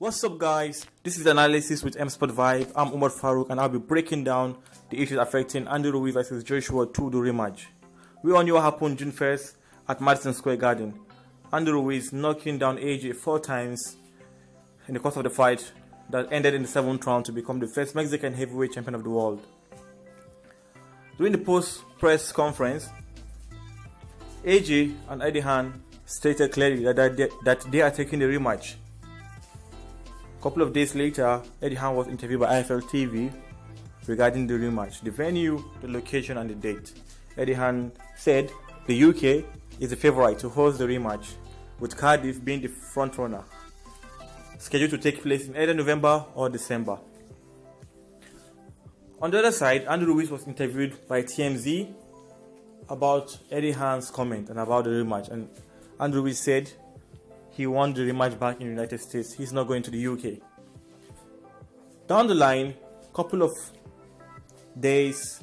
What's up, guys? This is Analysis with M Sport Vibe. I'm Umar Farouk, and I'll be breaking down the issues affecting Andy Ruiz versus Joshua 2 the rematch. We all knew what happened June 1st at Madison Square Garden. Andy Ruiz knocking down AJ 4 times in the course of the fight that ended in the 7th round to become the first Mexican heavyweight champion of the world. During the post-press conference, AJ and Eddie Hearn stated clearly that they are taking the rematch. A couple of days later, Eddie Hearn was interviewed by IFL TV regarding the rematch, the venue, the location, and the date. Eddie Hearn said the UK is the favourite to host the rematch, with Cardiff being the front runner, scheduled to take place in either November or December. On the other side, Andy Ruiz was interviewed by TMZ about Eddie Hearn's comment and about the rematch, and Andy Ruiz said he won the rematch back in the United States. He's not going to the UK. Down the line, couple of days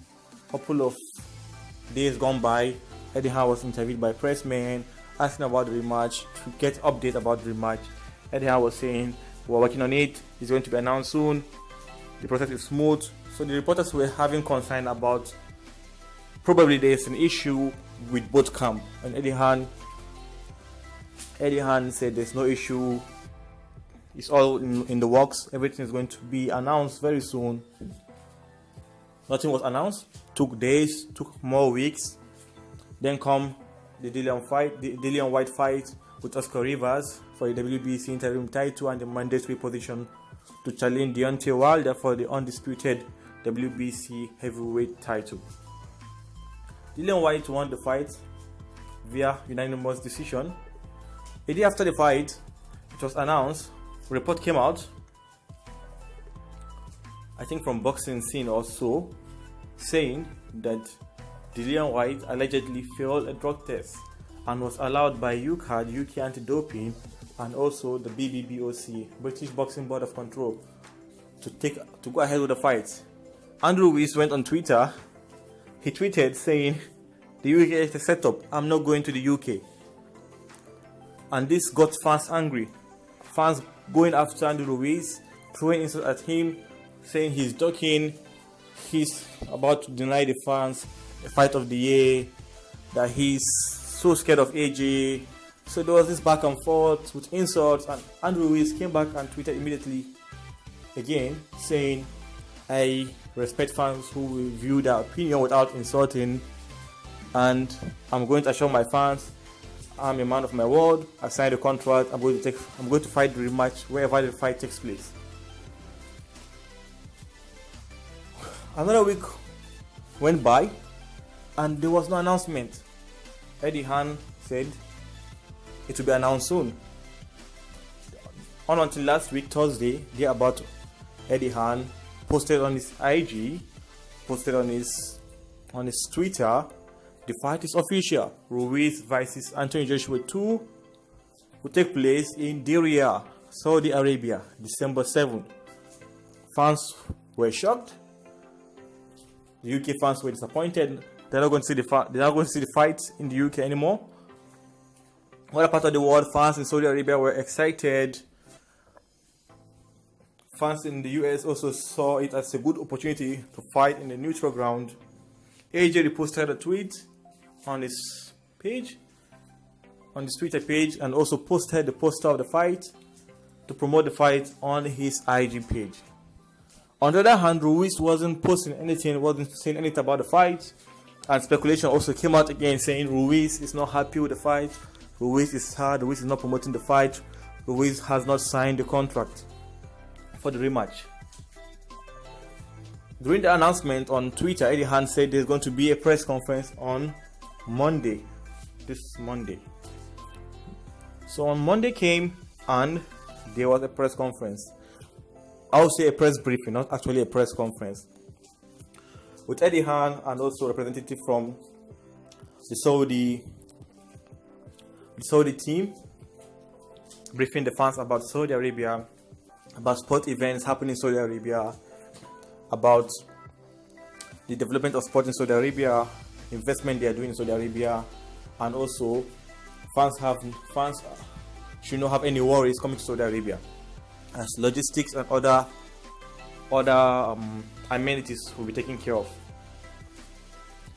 gone by, Eddie Hearn was interviewed by pressmen asking about the rematch, to get update about the rematch. Eddie Hearn was saying, we're working on it, it's going to be announced soon, the process is smooth. So the reporters were having concern about probably there's an issue with both camps, and Eddie Hearn said there's no issue, it's all in the works, everything is going to be announced very soon. Nothing was announced, took days, took more weeks. Then come the Dillian White fight with Oscar Rivas for the WBC interim title and the mandatory position to challenge Deontay Wilder for the undisputed WBC heavyweight title. Dillian White won the fight via unanimous decision. A day after the fight, it was announced, a report came out, I think from Boxing Scene or so, saying that Dillian White allegedly failed a drug test and was allowed by UKAD, UK Anti-Doping, and also the BBBOC, British Boxing Board of Control, to go ahead with the fight. Andy Ruiz went on Twitter. He tweeted saying, "The UK is a setup, I'm not going to the UK." And this got fans angry. Fans going after Andy Ruiz, throwing insults at him, saying he's ducking, he's about to deny the fans the fight of the year, that he's so scared of AJ. So there was this back and forth with insults, and Andy Ruiz came back and tweeted immediately again saying, "I respect fans who will view their opinion without insulting, and I'm going to assure my fans I'm a man of my word. I signed a contract. I'm going to fight the rematch wherever the fight takes place." Another week went by, and there was no announcement. Eddie Hearn said it will be announced soon. On until last week, Thursday, day about, Eddie Hearn posted on his IG, posted on his Twitter, the fight is official. Ruiz versus Anthony Joshua 2 will take place in Diriyah, Saudi Arabia, December 7th. Fans were shocked. The UK fans were disappointed. They're not going to see the fight in the UK anymore. Other part of the world, fans in Saudi Arabia were excited. Fans in the US also saw it as a good opportunity to fight in the neutral ground. AJ reposted a tweet on his page, on his Twitter page, and also posted the poster of the fight to promote the fight on his IG page. On the other hand, Ruiz wasn't posting anything, wasn't saying anything about the fight, and speculation also came out again saying Ruiz is not happy with the fight, Ruiz is sad, Ruiz is not promoting the fight, Ruiz has not signed the contract for the rematch. During the announcement on Twitter, Eddie Hearn said there's going to be a press conference on Monday, this Monday. So on Monday came, and there was a press conference. I would say a press briefing, not actually a press conference, with Eddie Hearn and also a representative from the Saudi team, briefing the fans about Saudi Arabia, about sport events happening in Saudi Arabia, about the development of sport in Saudi Arabia, investment they are doing in Saudi Arabia, and also fans should not have any worries coming to Saudi Arabia. as logistics and other amenities will be taken care of.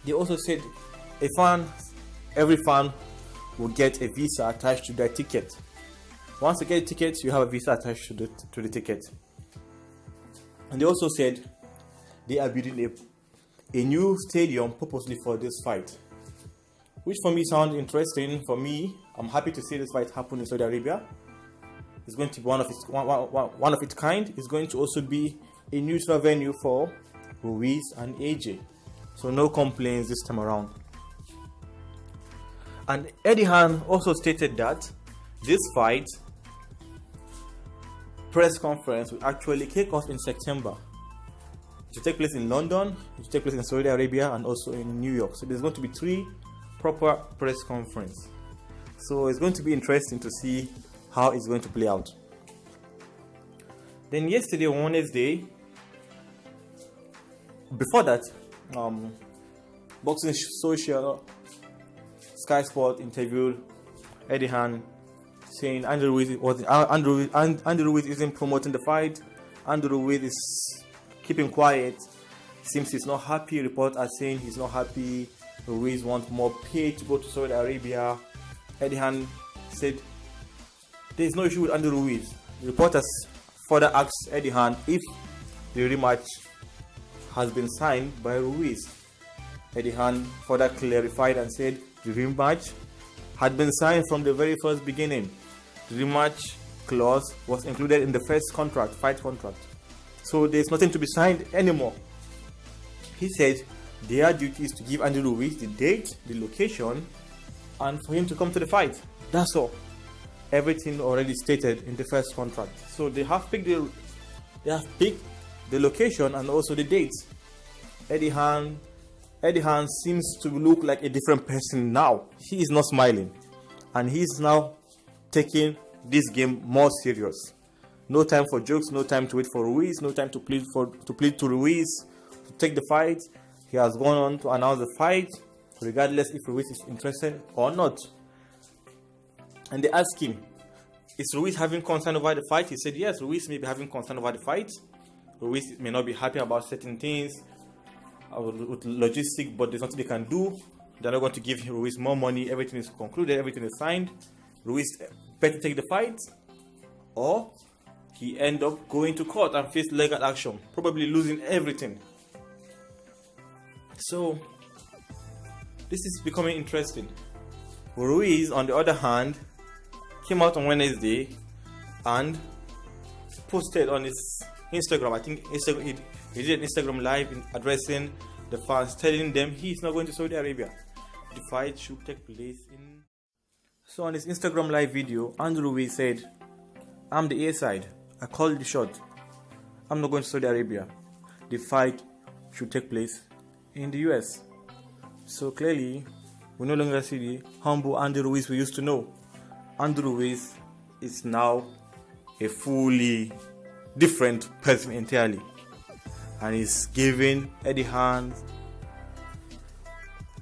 They also said every fan will get a visa attached to their ticket. Once you get a ticket, you have a visa attached to the ticket. And they also said they are building a new stadium purposely for this fight, which for me sounds interesting. For me, I'm happy to see this fight happen in Saudi Arabia. It's going to be one of its kind. It's going to also be a neutral venue for Ruiz and AJ. So no complaints this time around. And Eddie Hearn also stated that this fight press conference will actually kick off in September. It will take place in London, it will take place in Saudi Arabia, and also in New York. So there's going to be 3 proper press conferences. So it's going to be interesting to see how it's going to play out. Then yesterday, Wednesday, before that, Boxing Social Sky Sport interviewed Eddie Hearn, saying Andrew Ruiz isn't promoting the fight. Andrew Ruiz is keeping quiet. Seems he's not happy. Reports are saying he's not happy. Ruiz wants more pay to go to Saudi Arabia. Eddie Hearn said there is no issue with Andrew Ruiz. Reporters further asked Eddie Hearn if the rematch has been signed by Ruiz. Eddie Hearn further clarified and said the rematch had been signed from the very first beginning. The rematch clause was included in the first fight contract. So there's nothing to be signed anymore. He said their duty is to give Andrew Ruiz the date, the location, and for him to come to the fight. That's all. Everything already stated in the first contract. So they have picked the location and also the dates. Eddie Hearn seems to look like a different person now. He is not smiling, and he's now taking this game more serious. No time for jokes, no time to wait for Ruiz, no time to plead to Ruiz to take the fight. He has gone on to announce the fight, regardless if Ruiz is interested or not. And they asked him, is Ruiz having concern over the fight? He said yes, Ruiz may be having concern over the fight. Ruiz may not be happy about certain things with logistics, but there's nothing they can do. They're not going to give Ruiz more money. Everything is concluded, everything is signed. Ruiz better take the fight, or he end up going to court and face legal action, probably losing everything. So this is becoming interesting. Ruiz, on the other hand, came out on Wednesday and posted on his Instagram. I think he did an Instagram live addressing the fans, telling them he's not going to Saudi Arabia. The fight should take place in. So on his Instagram live video, Andrew Ruiz said, "I'm the A side. I called the shot. I'm not going to Saudi Arabia. The fight should take place in the US." So clearly, we no longer see the humble Andrew Ruiz we used to know. Andrew Ruiz is now a fully different person entirely, and he's giving Eddie Hearn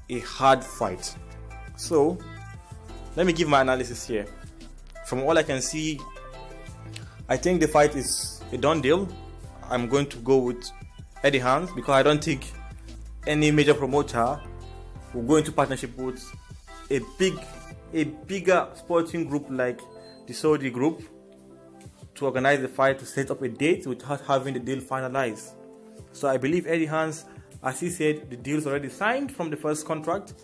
a hard fight. So let me give my analysis here. From all I can see, I think the fight is a done deal. I'm going to go with Eddie Hearn because I don't think any major promoter will go into partnership with a bigger sporting group like the Saudi group to organize the fight, to set up a date without having the deal finalized. So I believe Eddie Hearn, as he said, the deal is already signed from the first contract.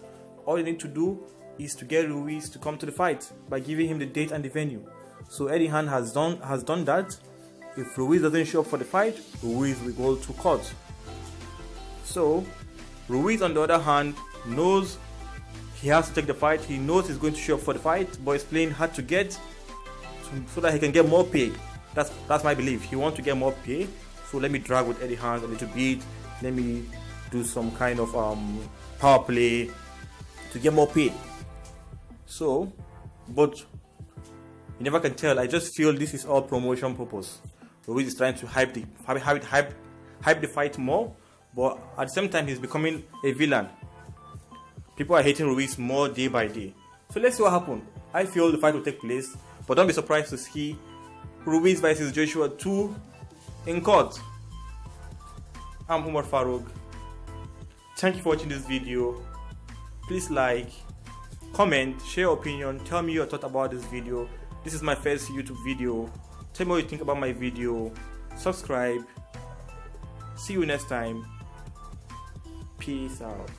All you need to do is to get Ruiz to come to the fight by giving him the date and the venue. So Eddie Hearn has done that. If Ruiz doesn't show up for the fight, Ruiz will go to court. So Ruiz, on the other hand, knows he has to take the fight. He knows he's going to show up for the fight, but he's playing hard to get so that he can get more pay. That's my belief. He wants to get more pay. So let me drag with Eddie Hearn a little bit. Let me do some kind of power play to get more pay. So, but you never can tell. I just feel this is all promotion purpose. Ruiz is trying to hype the fight more, but at the same time he's becoming a villain. People are hating Ruiz more day by day. So let's see what happens. I feel the fight will take place, but don't be surprised to see Ruiz versus Joshua 2 in court. I'm Umar Farouk. Thank you for watching this video. Please like, comment, share your opinion, tell me your thought about this video. This is my first YouTube video. Tell me what you think about my video. Subscribe. See you next time. Peace out.